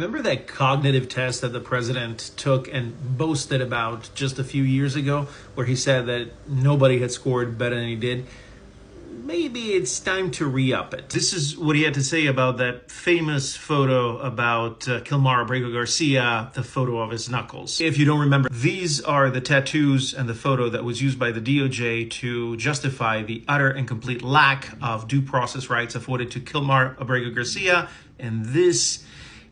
Remember that cognitive test that the president took and boasted about just a few years ago, where he said that nobody had scored better than he did? Maybe it's time to re-up it. This is what he had to say about that famous photo about Kilmar Abrego Garcia, the photo of his knuckles. If you don't remember, these are the tattoos and the photo that was used by the DOJ to justify the utter and complete lack of due process rights afforded to Kilmar Abrego Garcia. And this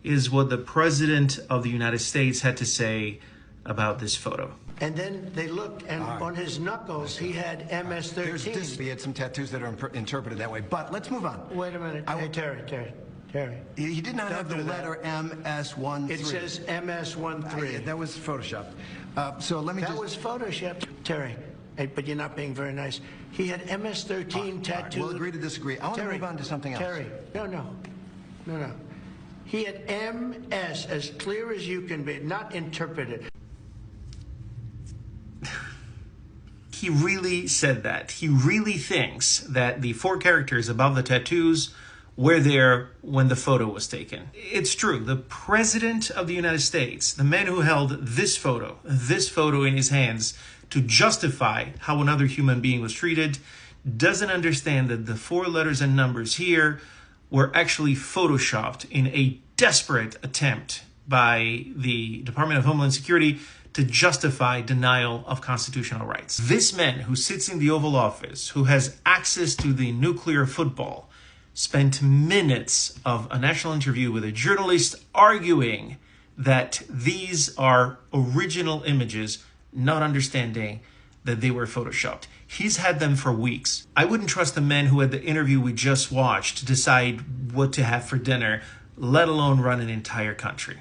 is what the President of the United States had to say about this photo. And then they looked, and on his knuckles, he had MS-13. He had some tattoos that are interpreted that way. But let's move on. Wait a minute. Hey, Terry. He did not have the letter MS-13. It says MS-13. That was photoshopped. So let me That was photoshopped. Terry, hey, but you're not being very nice. He had MS-13 tattooed. We'll agree to disagree. I want to move on to something else. Terry, no. He had MS, as clear as you can be, not interpreted. He really said that. He really thinks that the 4 characters above the tattoos were there when the photo was taken. It's true. The President of the United States, the man who held this photo in his hands to justify how another human being was treated, doesn't understand that the 4 letters and numbers here were actually photoshopped in a desperate attempt by the Department of Homeland Security to justify denial of constitutional rights. This man who sits in the Oval Office, who has access to the nuclear football, spent minutes of a national interview with a journalist arguing that these are original images, not understanding that they were photoshopped. He's had them for weeks. I wouldn't trust the man who had the interview we just watched to decide what to have for dinner, let alone run an entire country.